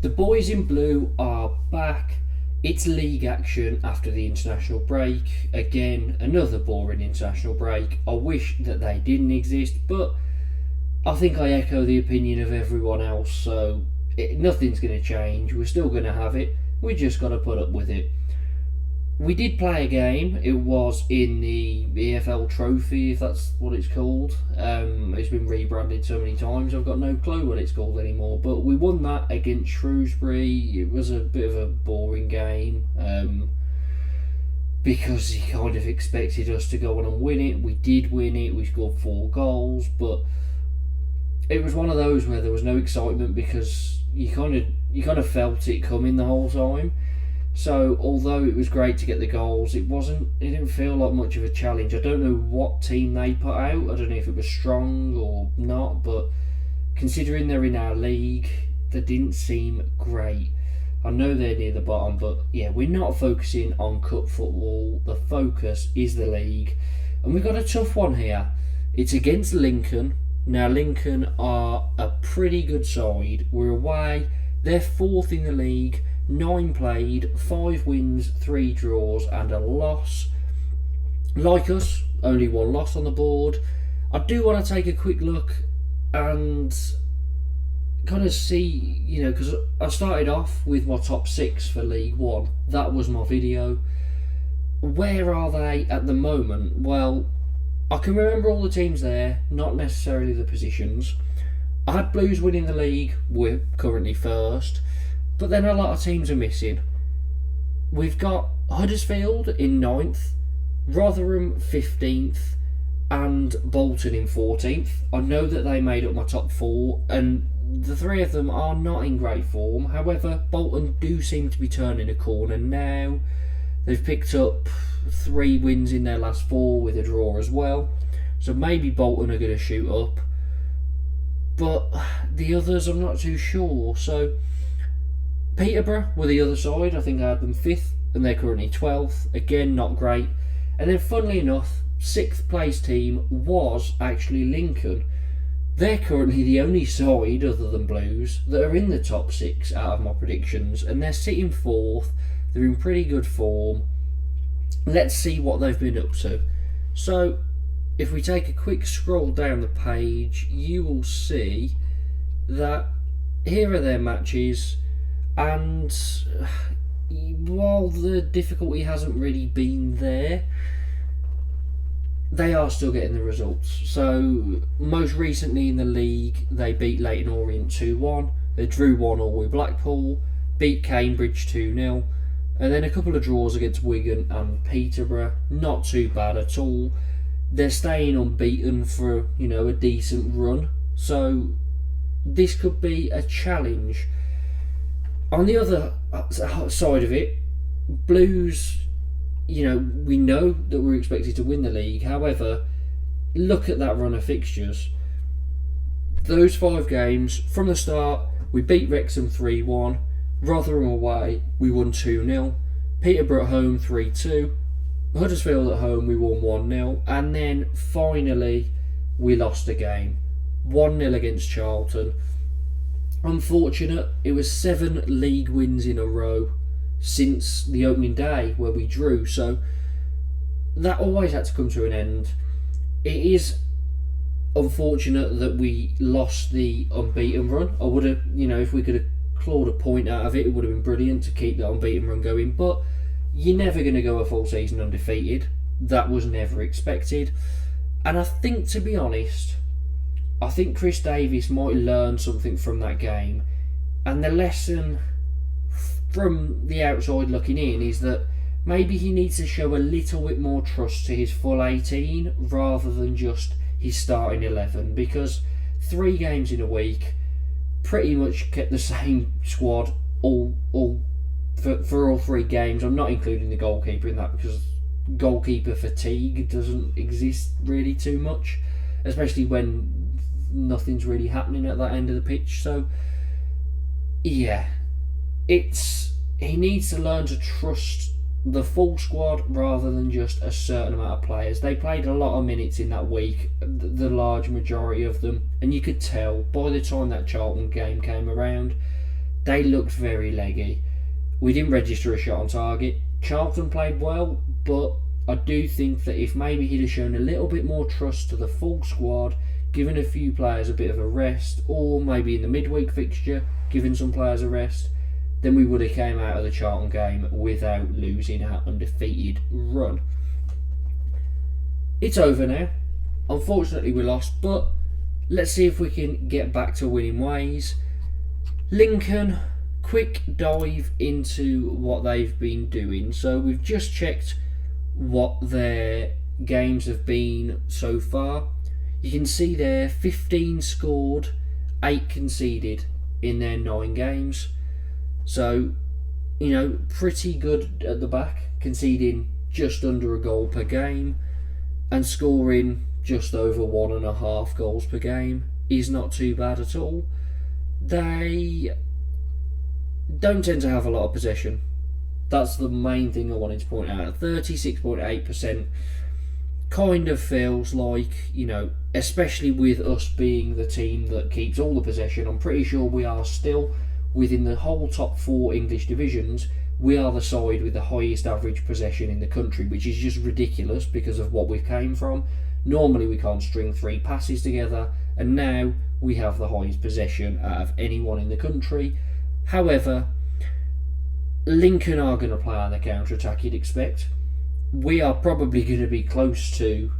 The boys in blue are back. It's league action after the international break. Again, another boring international break. I wish that they didn't exist, but I think I echo the opinion of everyone else, so nothing's going to change. We're still going to have it. We just got to put up with it. We did play a game. It was in the EFL Trophy, if that's what it's called. It's been rebranded so many times, I've got no clue what it's called anymore. But we won that against Shrewsbury. It was a bit of a boring game because he kind of expected us to go on and win it. We did win it. We scored 4 goals, but it was one of those where there was no excitement because you kind of felt it coming the whole time. So although it was great to get the goals, it didn't feel like much of a challenge. I don't know what team they put out. I don't know if it was strong or not, but considering they're in our league, they didn't seem great. I know they're near the bottom, but yeah, we're not focusing on cup football. The focus is the league. And we've got a tough one here. It's against Lincoln. Now Lincoln are a pretty good side. We're away. They're 4th in the league. 9 played, 5 wins, 3 draws and a loss. Like us, only 1 loss on the board. I do want to take a quick look and kind of see, because I started off with my top 6 for League 1. That was my video. Where are they at the moment? Well, I can remember all the teams there, not necessarily the positions. I had Blues winning the league, we're currently 1st. But then a lot of teams are missing. We've got Huddersfield in 9th, Rotherham 15th, and Bolton in 14th. I know that they made up my top 4, and the 3 of them are not in great form. However, Bolton do seem to be turning a corner now. They've picked up 3 wins in their last 4 with a draw as well. So maybe Bolton are going to shoot up. But the others I'm not too sure. So Peterborough were the other side. I think I had them 5th and they're currently 12th. Again, not great. And then funnily enough, 6th place team was actually Lincoln. They're currently the only side other than Blues that are in the top 6 out of my predictions, and they're sitting 4th. They're in pretty good form. Let's see what they've been up to. So if we take a quick scroll down the page, you will see that here are their matches. And while the difficulty hasn't really been there, they are still getting the results. So most recently in the league, they beat Leyton Orient 2-1. They drew 1-1 with Blackpool, beat Cambridge 2-0, and then a couple of draws against Wigan and Peterborough. Not too bad at all. They're staying unbeaten for a decent run. So this could be a challenge. On the other side of it, Blues, we know that we're expected to win the league. However, look at that run of fixtures. Those 5 games, from the start, we beat Wrexham 3-1, Rotherham away, we won 2-0, Peterborough at home 3-2, Huddersfield at home we won 1-0, and then finally we lost a game, 1-0 against Charlton. Unfortunate, it was 7 league wins in a row since the opening day where we drew, so that always had to come to an end. It is unfortunate that we lost the unbeaten run. I would have, if we could have clawed a point out of it, it would have been brilliant to keep that unbeaten run going, but you're never going to go a full season undefeated. That was never expected. And I think, to be honest, I think Chris Davies might learn something from that game. And the lesson from the outside looking in is that maybe he needs to show a little bit more trust to his full 18 rather than just his starting 11. Because 3 games in a week, pretty much kept the same squad all for all 3 games. I'm not including the goalkeeper in that because goalkeeper fatigue doesn't exist really too much, especially when nothing's really happening at that end of the pitch. So yeah, he needs to learn to trust the full squad rather than just a certain amount of players. They played a lot of minutes in that week, the large majority of them, and you could tell by the time that Charlton game came around, they looked very leggy. We didn't register a shot on target. Charlton played well, but I do think that if maybe he'd have shown a little bit more trust to the full squad, given a few players a bit of a rest, or maybe in the midweek fixture, giving some players a rest, then we would have came out of the Charlton game without losing our undefeated run. It's over now. Unfortunately we lost, but let's see if we can get back to winning ways. Lincoln, quick dive into what they've been doing. So we've just checked what their games have been so far. You can see there 15 scored, 8 conceded in their 9 games. So, you know, pretty good at the back, conceding just under a goal per game and scoring just over 1.5 goals per game is not too bad at all. They don't tend to have a lot of possession. That's the main thing I wanted to point out. 36.8% kind of feels like, you know, especially with us being the team that keeps all the possession, I'm pretty sure we are still, within the whole top 4 English divisions, we are the side with the highest average possession in the country, which is just ridiculous because of what we came from. Normally we can't string 3 passes together, and now we have the highest possession out of anyone in the country. However, Lincoln are going to play on the counter-attack, you'd expect. We are probably going to be close to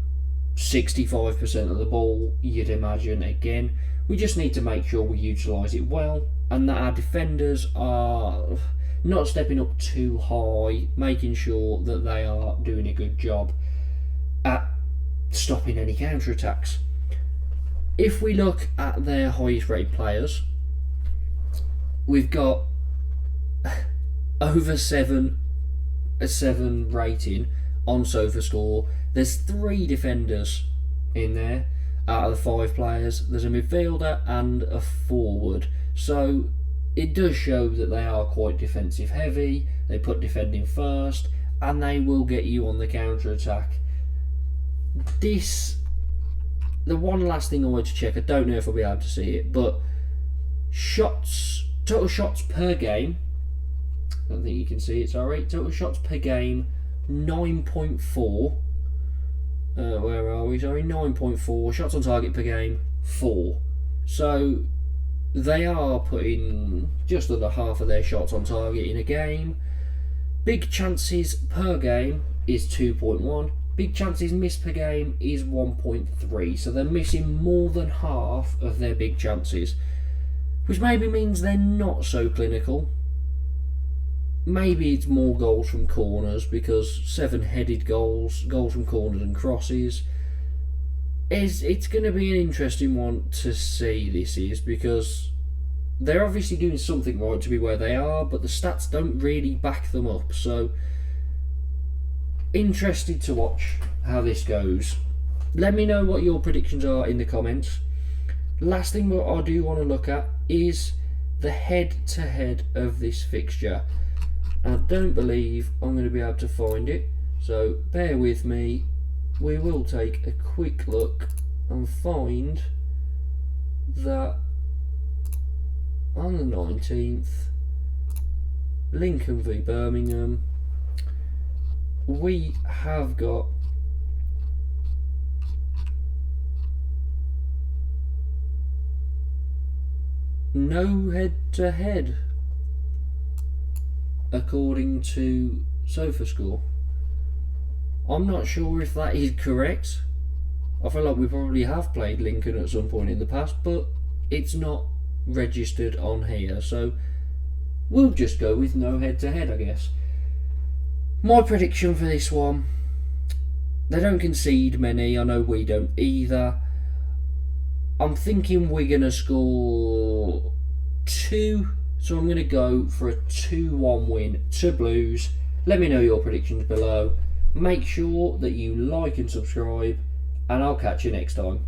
65% of the ball, you'd imagine. Again, we just need to make sure we utilise it well, and that our defenders are not stepping up too high, making sure that they are doing a good job at stopping any counter-attacks. If we look at their highest rated players, we've got over 7 rating on SofaScore. There's 3 defenders in there out of the 5 players. There's a midfielder and a forward. So it does show that they are quite defensive heavy. They put defending first, and they will get you on the counter attack. The one last thing I wanted to check, I don't know if I'll be able to see it, but total shots per game, I don't think you can see it, sorry. Total shots per game, 9.4. Where are we? Sorry, 9.4. Shots on target per game, 4. So they are putting just under half of their shots on target in a game. Big chances per game is 2.1. Big chances missed per game is 1.3. So they're missing more than half of their big chances, which maybe means they're not so clinical. Maybe it's more goals from corners, because 7-headed goals from corners and crosses. It's going to be an interesting one to see, this is, because they're obviously doing something right to be where they are, but the stats don't really back them up. So, interested to watch how this goes. Let me know what your predictions are in the comments. Last thing that I do want to look at is the head-to-head of this fixture. I don't believe I'm going to be able to find it, so bear with me. We will take a quick look and find that on the 19th, Lincoln v Birmingham, we have got no head-to-head according to SofaScore. I'm not sure if that is correct. I feel like we probably have played Lincoln at some point in the past, but it's not registered on here, so we'll just go with no head-to-head, I guess. My prediction for this one, they don't concede many. I know we don't either. I'm thinking we're going to score 2, so I'm going to go for a 2-1 win to Blues. Let me know your predictions below. Make sure that you like and subscribe, and I'll catch you next time.